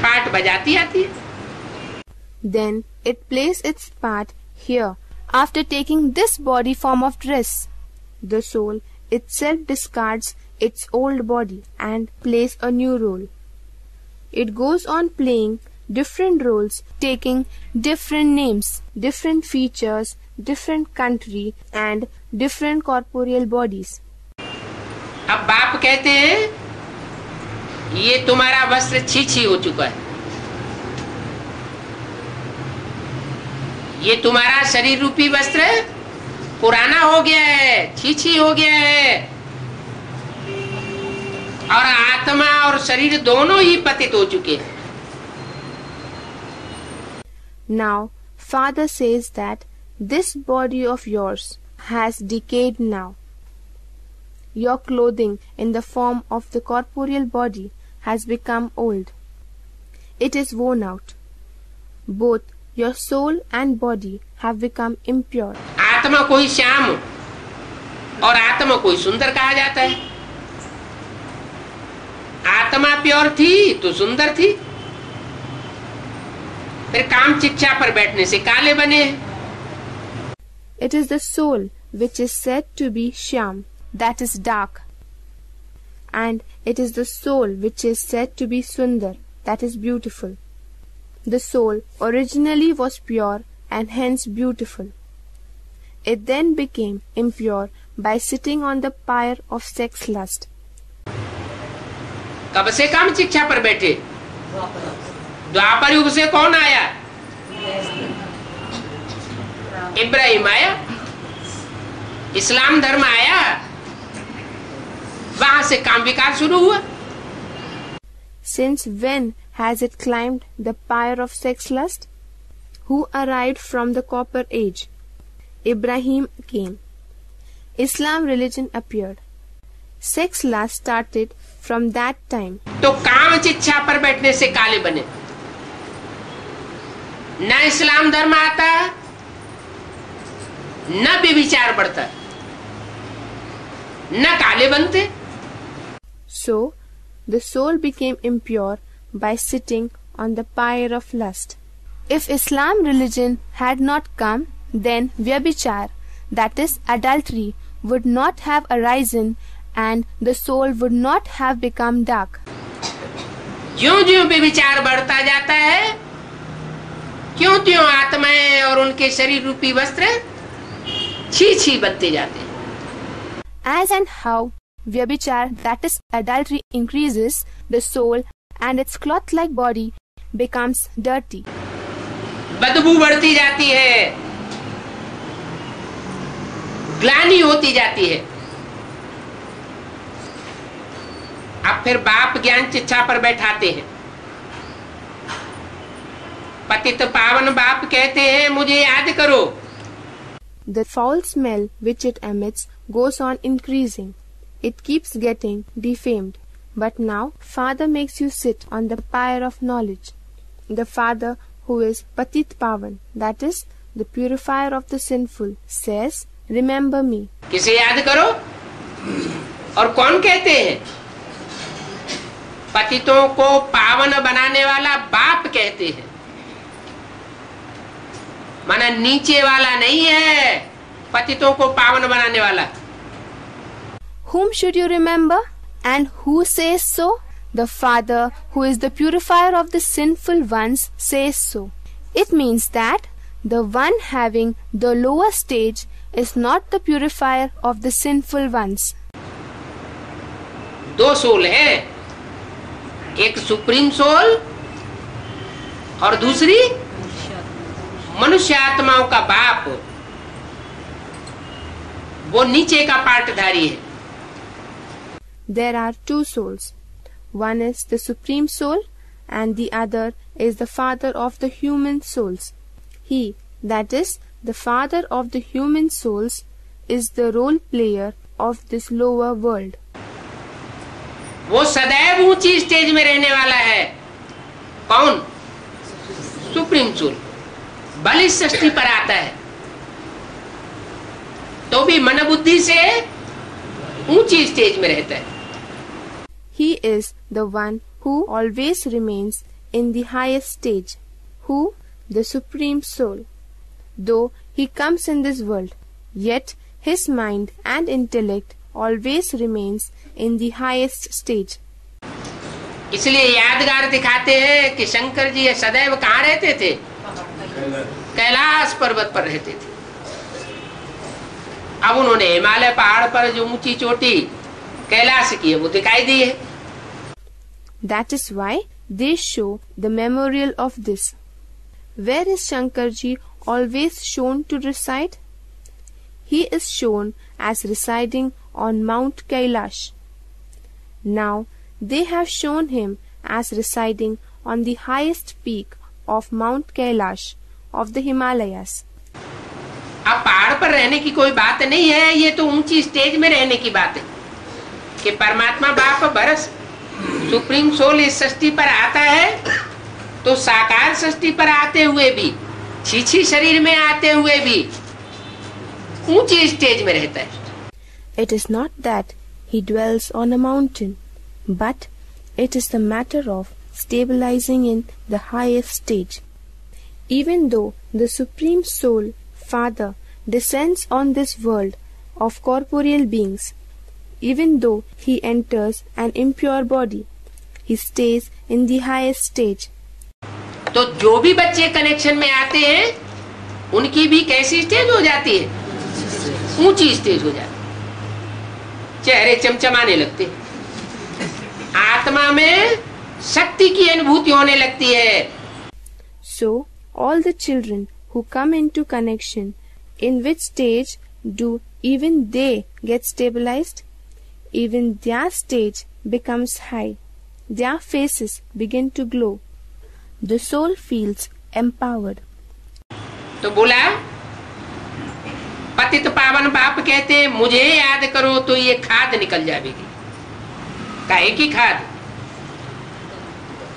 पार्ट बजाती आती है। Then it plays its part here after taking this body form of dress. The soul itself discards its old body and plays a new role. It goes on playing different roles, taking different names, different features, different country and different corporeal bodies. अब बाप कहते हैं ये तुम्हारा वस्त्र छी हो चुका है, ये तुम्हारा शरीर रूपी वस्त्र पुराना हो गया है, छी हो गया है, और आत्मा और शरीर दोनों ही पतित हो चुके हैं। Now, Father says that this body of yours has decayed now. Your clothing in the form of the corporeal body has become old. It is worn out. Both your soul and body have become impure. आत्मा को ही श्याम और आत्मा को ही सुंदर कहा जाता है। आत्मा प्योर थी तो सुंदर थी, फिर काम शिक्षा पर बैठने से काले बने। It is the soul which is said to be Shyam, that is dark, and it is the soul which is said to be Sundar, that is beautiful. The soul originally was pure and hence beautiful. It then became impure by sitting on the pyre of sex lust. कब से काम शिक्षा पर बैठे? द्वापर युग से कौन आया? इब्राहिम आया, इस्लाम धर्म आया, वहां से काम विकार शुरू हुआ। Since when has it climbed the pyre of sex lust? Who arrived from the copper age? Ibrahim came. Islam religion appeared. Sex lust started from that time. तो काम इच्छा पर बैठने से काले बने। न इस्लाम धर्म आता, न व्यभिचार बढ़ता, न काले बनते। So the soul became impure by sitting on the pyre of lust. If Islam religion had not come, then vyabhichar, that is adultery, would not have arisen and the soul would not have become dark. ज्यों-ज्यों व्यभिचार बढ़ता जाता है, त्यों-त्यों आत्माएं और उनके शरीर रूपी वस्त्र छी-छी बनते जाते हैं। As and how vyabhichar, that is adultery, increases, the soul and its cloth-like body becomes dirty. बदबू बढ़ती जाती है, ग्लानि होती जाती है। अब फिर बाप ज्ञान चिच्छा पर बैठाते हैं। पतित पावन बाप कहते हैं, मुझे याद करो। The foul smell which it emits goes on increasing. It keeps getting defamed. But now Father makes you sit on the pyre of knowledge. The Father who is Patit Pavan, that is the purifier of the sinful, says, remember me. किसे याद करो? और कौन कहते हैं? पतितों को पावन बनाने वाला बाप कहते हैं। माना नीचे वाला नहीं है, पतितों को पावन बनाने वाला। Whom should you remember? And who says so? The Father who is the purifier of the sinful ones says so. It means that the one having the lower stage is not the purifier of the sinful ones. दो soul है, एक supreme soul और दूसरी मनुष्य आत्माओं का बाप। वो नीचे का पार्टधारी है। There are two souls. One is the Supreme Soul and the other is the Father of the human souls. He, that is, the Father of the human souls, is the role player of this lower world. वो सदैव ऊंची stage में रहने वाला है। कौन? Supreme soul. बलिष्ठ षष्ठी पर आता है तो भी मन बुद्धि से ऊंची स्टेज में रहता है। He is the one who always remains in the highest stage, who, the Supreme Soul. Though he comes in this world, yet his mind and intellect always remains in the highest stage. इसलिए यादगार दिखाते हैं कि शंकर जी सदैव कहाँ रहते थे? कैलाश पर्वत पर रहते थे। अब उन्होंने हिमालय पहाड़ पर जो ऊंची चोटी कैलाश की है वो दिखाई दी है। That is why they show the memorial of this. Where is Shankarji always shown to reside? He is shown as residing on Mount Kailash. Now they have shown him as residing on the highest peak of Mount Kailash of the Himalayas. अब पहाड़ पर रहने की कोई बात नहीं है, ये तो ऊंची स्टेज में रहने की बात है कि परमात्मा बाप बरस सुप्रीम सोल इस सृष्टि पर आता है तो साकार सृष्टि पर आते हुए भी, छीछी शरीर में आते हुए भी ऊंची स्टेज में रहता है। It is not that he dwells on a mountain, but it is the matter of stabilizing in the highest stage. Even though the Supreme Soul, Father, descends on this world of corporeal beings, even though he enters an impure body, he stays in the highest stage. तो जो भी बच्चे connection में आते हैं उनकी भी कैसी स्टेज हो जाती है? ऊंची स्टेज हो जाती है। चेहरे चमचमाने लगते हैं, आत्मा में शक्ति की अनुभूति होने लगती है। So all the children who come into connection, in which stage do even they get stabilized? Even their stage becomes high. their faces begin to glow. The soul feels empowered. तो बोला, पतित पावन बाप कहते हैं मुझे याद करो तो ये खाद निकल जाएगी। काहे की खाद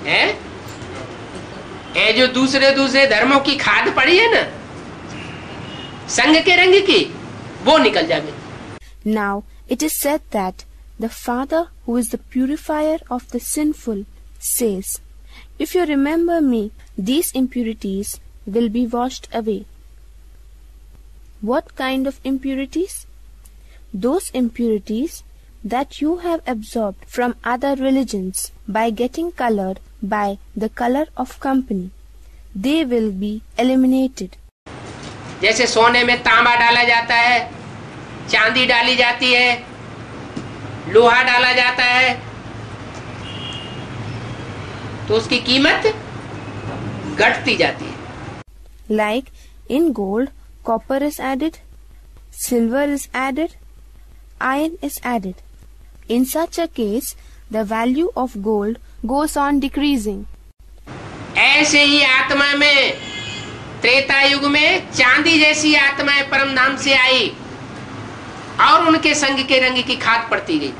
है? ये जो दूसरे दूसरे धर्मों की खाद पड़ी है ना, संग के रंग की, वो निकल जाएगी। Now it is said that the Father, who is the purifier of the sinful, says, "If you remember me, these impurities will be washed away." What kind of impurities? Those impurities that you have absorbed from other religions by getting colored by the color of company. They will be eliminated. जैसे सोने में तांबा डाला जाता है, चांदी डाली जाती है, लोहा डाला जाता है, तो उसकी कीमत घटती जाती है। Like in gold, copper is added, silver is added, iron is added. In such a case, the value of gold goes on decreasing. ऐसे ही आत्मा में त्रेता युग में चांदी जैसी आत्माएं परम धाम से आई और उनके संग के रंग की खाद पड़ती गई।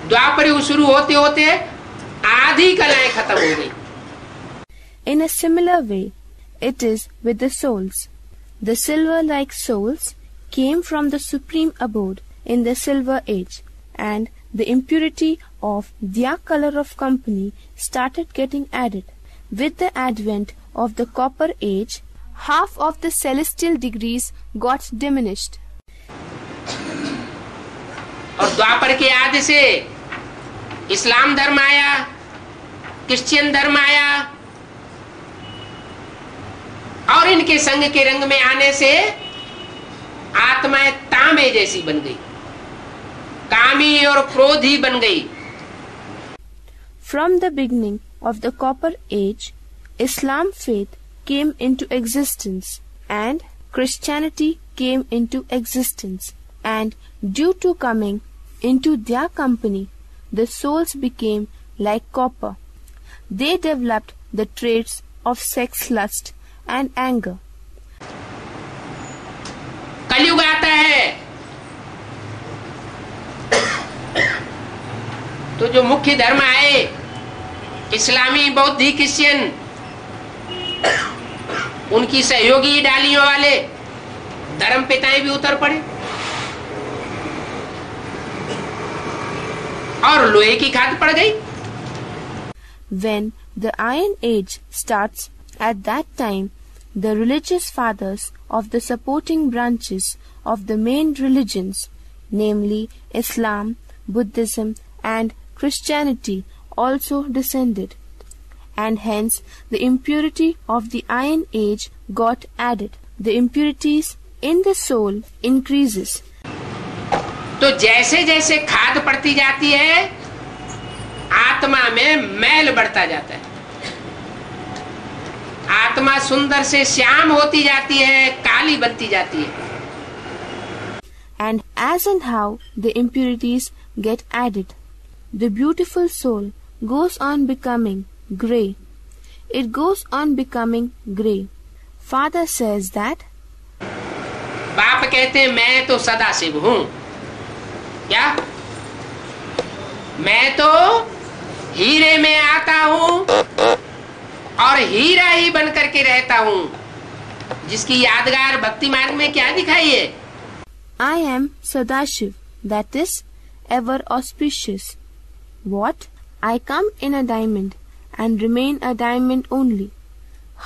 द्वापर युग शुरू होते होते आधी कलाएं खत्म हो गई। In a similar way, it is with the souls. The silver-like souls came from the supreme abode in the silver age, and the impurity of their color of company started getting added. With the advent of the copper age, half of the celestial degrees got diminished. और द्वापर के आदि से इस्लाम धर्म आया, Christian धर्म आया, और इनके संग के रंग में आने से आत्माएं तांबे जैसी बन गई, कामी और क्रोधी बन गई। From the beginning of the copper age, Islam faith came into existence and Christianity came into existence, and due to coming into their company, the souls became like copper. They developed the traits of sex lust and anger. कलयुग आता है तो जो मुख्य धर्म आए, इस्लामी, बौद्धिक, Christian, उनकी सहयोगी डालियों वाले धर्म पिताएं भी उतर पड़े और लोहे की खाद पड़ गई। When the Iron Age starts, at that time, the religious fathers of the supporting branches of the main religions, namely Islam, Buddhism, and Christianity, also descended, and hence the impurity of the Iron Age got added. The impurities in the soul increases. तो जैसे जैसे खाद पड़ती जाती है, आत्मा में मैल बढ़ता जाता है, आत्मा सुंदर से श्याम होती जाती है, काली बनती जाती है। And as and how the impurities get added, the beautiful soul goes on becoming grey. It goes on becoming grey. Father says that, बाप कहते हैं मैं तो सदा शिव हूं। क्या? मैं तो हीरे में आता हूं और हीरा ही बन करके रहता हूं। जिसकी यादगार भक्ति मार्ग में क्या दिखाई है? I am Sadashiv, that is, ever auspicious. What? I come in a diamond and remain a diamond only.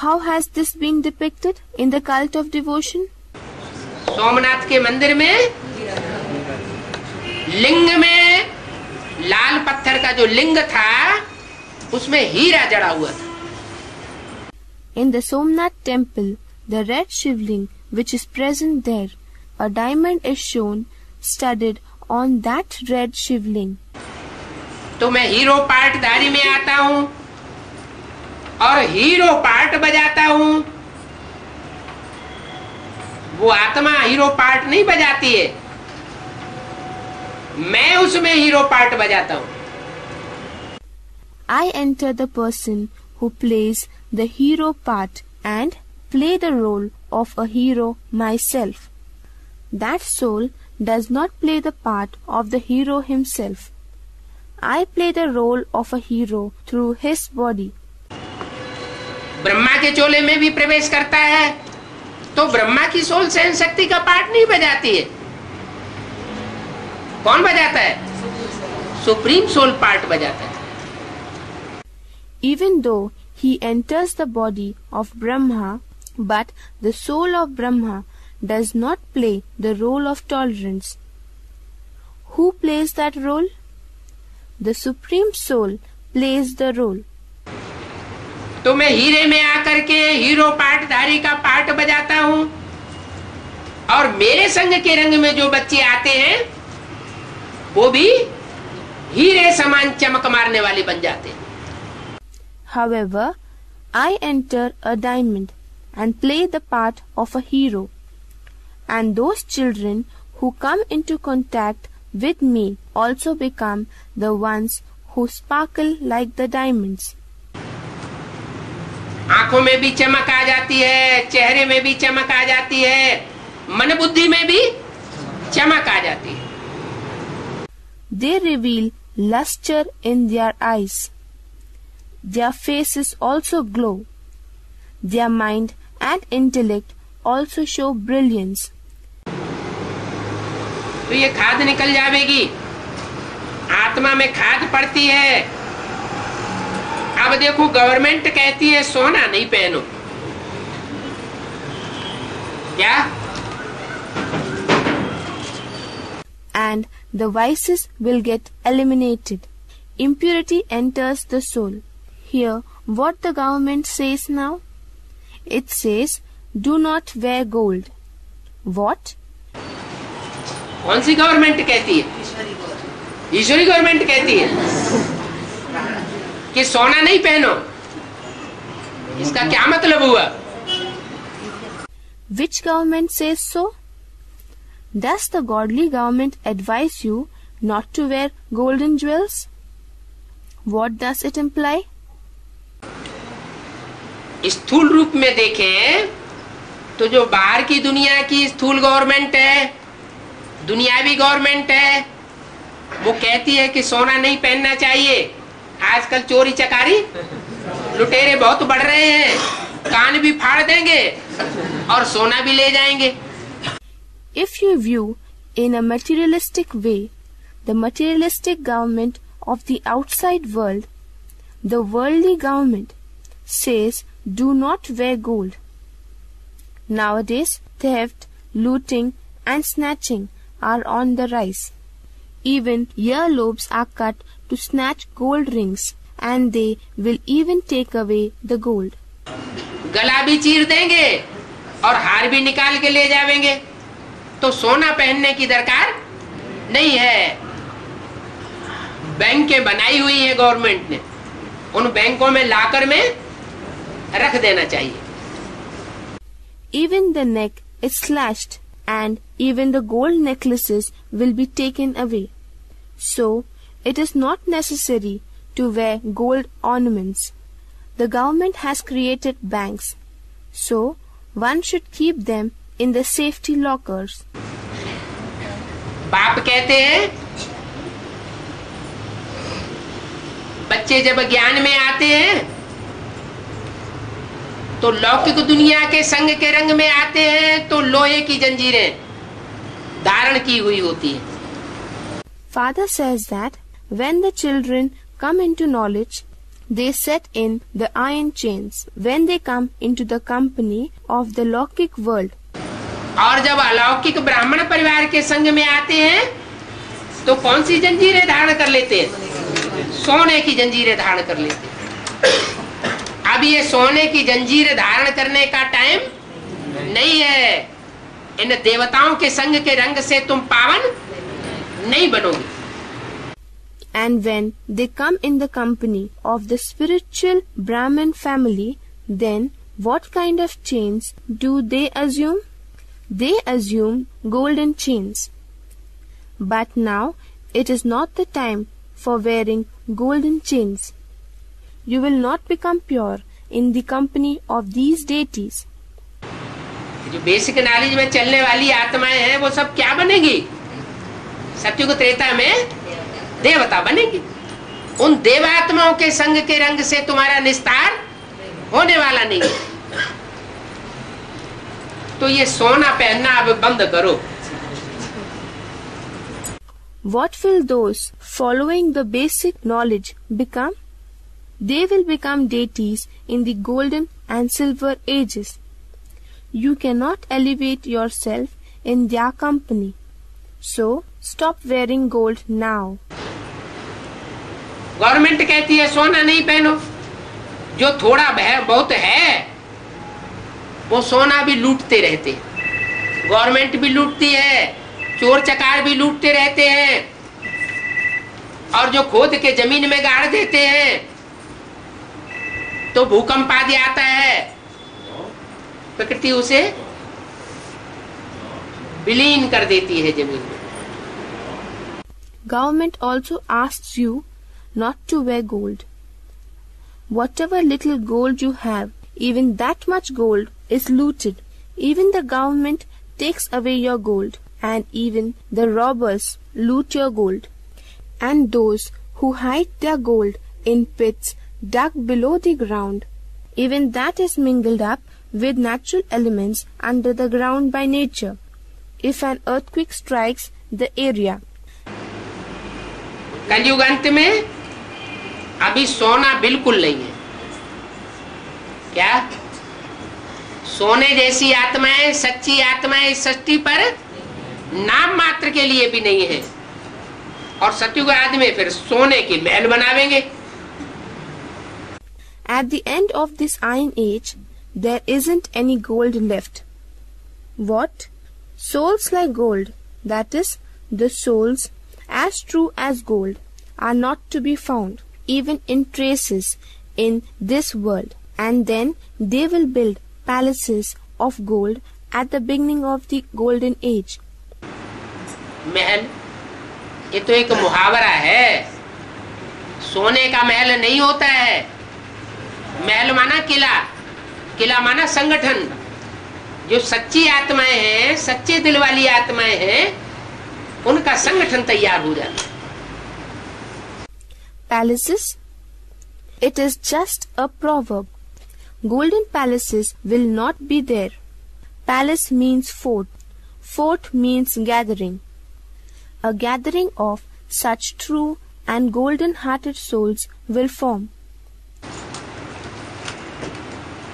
How has this been depicted in the cult of devotion? Somnath के मंदिर में लिंग में लाल पत्थर का जो लिंग था, उसमें हीरा जड़ा हुआ था। In the Somnath temple, the red shivling which is present there, a diamond is shown studded on that red shivling. तो मैं हीरो पार्टधारी में आता हूं और हीरो पार्ट बजाता हूं। वो आत्मा हीरो पार्ट नहीं बजाती है, मैं उसमें हीरो पार्ट बजाता हूं। I enter the person who plays the hero part and play the role of a hero myself. That soul does not play the part of the hero himself. I play the role of a hero through his body. Brahma के चोले में भी प्रवेश करता है तो ब्रह्मा की soul सहन शक्ति का पार्ट नहीं बजाती है। कौन बजाता है? सुप्रीम सोल पार्ट बजाता है। Even though he enters the body of Brahma, but the soul of Brahma does not play the role of tolerance. Who plays that role? The Supreme Soul plays the role. तो मैं हीरे में आकर के hero पार्टधारी का part बजाता हूं और मेरे संग के रंग में जो बच्चे आते हैं वो भी हीरे समान चमक मारने वाले बन जाते हैं। However, I enter a diamond and play the part of a hero, and those children who come into contact with me also become the ones who sparkle like the diamonds. आंखों में भी चमक आ जाती है, चेहरे में भी चमक आ जाती है, मन बुद्धि में भी चमक आ जाती है। They reveal luster in their eyes. Their faces also glow. Their mind and intellect also show brilliance. तो ये खाद निकल जाएगी, आत्मा में खाद पड़ती है। अब देखो गवर्नमेंट कहती है सोना नहीं पहनो, क्या? And the vices will get eliminated. Impurity enters the soul. Hear what the government says now. It says, do not wear gold. What? कौन सी गवर्नमेंट कहती है? ईश्वरी गवर्नमेंट कहती है कि सोना नहीं पहनो। इसका क्या मतलब हुआ? Which government says so? Does the godly government advise you not to wear golden jewels? What does it imply? स्थूल रूप में देखें तो जो बाहर की दुनिया की स्थूल गवर्नमेंट है, दुनियावी गवर्नमेंट है, वो कहती है कि सोना नहीं पहनना चाहिए। आजकल चोरी चकारी लुटेरे बहुत बढ़ रहे हैं, कान भी फाड़ देंगे और सोना भी ले जाएंगे। If you view in a materialistic way the materialistic government of the outside world, the worldly government says do not wear gold. Nowadays, theft, looting and snatching are on the rise. Even earlobes are cut to snatch gold rings, and they will even take away the gold. गला भी चीर देंगे और हार भी निकाल के ले जाएंगे। तो सोना पहनने की दरकार नहीं है। बैंकें बनाई हुई है गवर्नमेंट ने, उन बैंकों में लाकर में रख देना चाहिए। Even the neck is slashed and even the gold necklaces will be taken away. So, it is not necessary to wear gold ornaments. The government has created banks, so one should keep them in the safety lockers. बाप कहते हैं बच्चे जब ज्ञान में आते हैं तो लौकिक दुनिया के संग के रंग में आते हैं तो लोहे की जंजीरें धारण की हुई होती है। Father says that when the children come into knowledge, they set in the iron chains when they come into the company of the Laukic world. और जब अलौकिक ब्राह्मण परिवार के संग में आते हैं तो कौन सी जंजीरें धारण कर लेते हैं? सोने की जंजीरें धारण कर लेते हैं। अब ये सोने की जंजीर धारण करने का टाइम नहीं है। इन देवताओं के संग के रंग से तुम पावन नहीं बनोगे। And when they come in the company of the spiritual Brahmin family, then what kind of chains do they assume? They assume golden chains. But now it is not the time for wearing golden chains. you will not become pure in the company of these deities. जो basic knowledge में चलने वाली आत्माएं हैं वो सब क्या बनेगी? सत्युग त्रेता में देवता बनेगी। उन देवात्माओं के संग के रंग से तुम्हारा निस्तार होने वाला नहीं है। तो ये सोना पहनना अब बंद करो। What will those following the basic knowledge become? They will become deities in the golden and silver ages. You cannot elevate yourself in their company. So stop wearing gold now. Government कहती है सोना नहीं पहनो। जो थोड़ा बहुत है वो सोना भी लूटते रहते हैं। गवर्नमेंट भी लूटती है, चोर चकार भी लूटते रहते हैं, और जो खोद के जमीन में गाड़ देते हैं तो भूकंप आदि आता है, प्रकृति उसे विलीन कर देती है जमीन में। Government also asks you not to wear gold. Whatever little gold you have, even that much gold is looted. Even the government takes away your gold, and even the robbers loot your gold. And those who hide their gold in pits dug below the ground, even that is mingled up with natural elements under the ground by nature. If an earthquake strikes the area. कलयुग अंत में अभी सोना बिल्कुल नहीं है। क्या? सोने जैसी आत्माएं, सच्ची आत्माएं इस सृष्टि पर नाम मात्र के लिए भी नहीं है। और सतयुग आदि में फिर सोने की महल बनावेंगे। At the end of this iron age, there isn't any gold left. What? Souls like gold, that is, the souls as true as gold, are not to be found, even in traces, in this world. And then they will build palaces of gold at the beginning of the golden age. महल, ये तो एक मुहावरा है। सोने का महल नहीं होता है। महल माना किला, किला माना संगठन। जो सच्ची आत्माएं हैं, सच्चे दिल वाली आत्माएं हैं, उनका संगठन तैयार हो जाता है। Palaces? It is just a proverb. Golden palaces will not be there. Palace means fort. Fort means gathering. A gathering of such true and golden-hearted souls will form.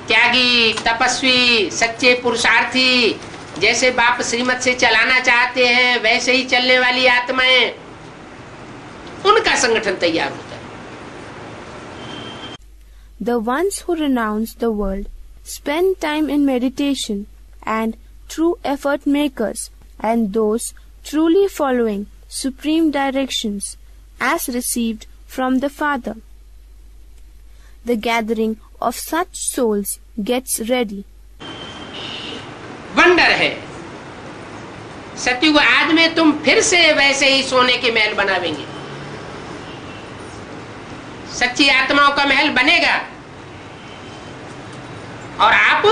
त्यागी, तपस्वी, सच्चे पुरुषार्थी जैसे बाप श्रीमत से चलाना चाहते हैं, वैसे ही चलने वाली आत्माएं, उनका संगठन तैयार होता है। The ones who renounce the world, spend time in meditation, and true effort makers, and those truly following supreme directions as received from the Father. The gathering of such souls gets ready. Wonder है। सतयुग आदि में तुम फिर से वैसे ही सोने के महल बनावेंगे। सच्ची आत्माओं का महल बनेगा और आप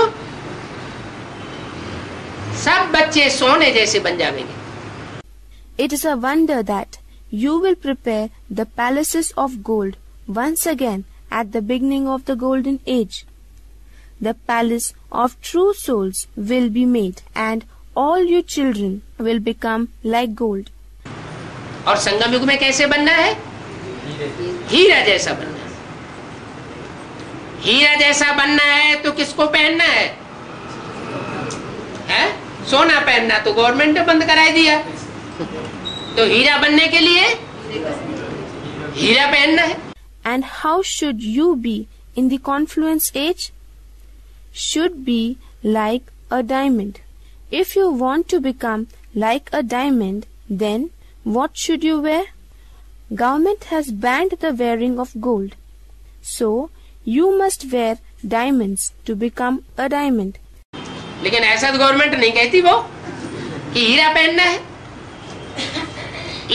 सब बच्चे सोने जैसे बन जाएंगे। It is a wonder that you will prepare the palaces of gold once again at the beginning of the golden age. The palace of true souls will be made, and all you children will become like gold. और संगम युग में कैसे बनना है? हीरा जैसा बनना है। हीरा जैसा बनना है तो किसको पहनना है? सोना पहनना तो गवर्नमेंट ने बंद कराई दिया। तो हीरा बनने के लिए हीरा पहनना है। And how should you be in the confluence age? Should be like a diamond. If you want to become like a diamond, then what should you wear? Government has banned the wearing of gold. So you must wear diamonds to become a diamond. लेकिन ऐसा तो government नहीं कहती वो कि हीरा पहनना है।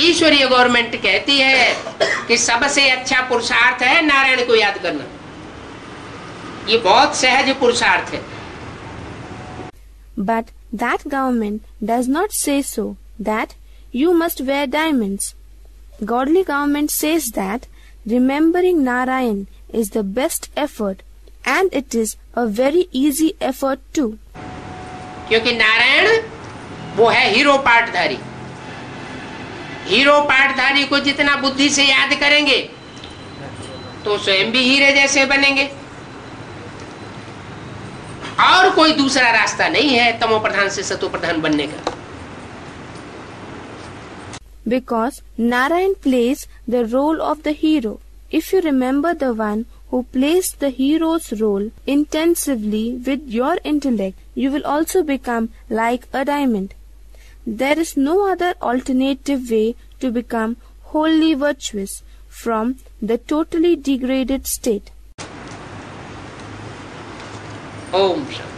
ईश्वरीय गवर्नमेंट कहती है कि सबसे अच्छा पुरुषार्थ है नारायण को याद करना। ये बहुत सहज पुरुषार्थ है। But that government does not say so, that you must wear diamonds. Godly government says that remembering Narayan is the best effort, and it is a very easy effort too. क्योंकि नारायण वो है हीरो पाठधारी। हीरो पाठधारी को जितना बुद्धि से याद करेंगे तो स्वयं भी हीरे जैसे बनेंगे। और कोई दूसरा रास्ता नहीं है तमो प्रधान से सतो प्रधान बनने का। Because Narayan plays the role of the hero. If you remember the one who plays the hero's role intensively with your intellect, you will also become like a diamond. There is no other alternative way to become wholly virtuous from the totally degraded state. Om Shanti.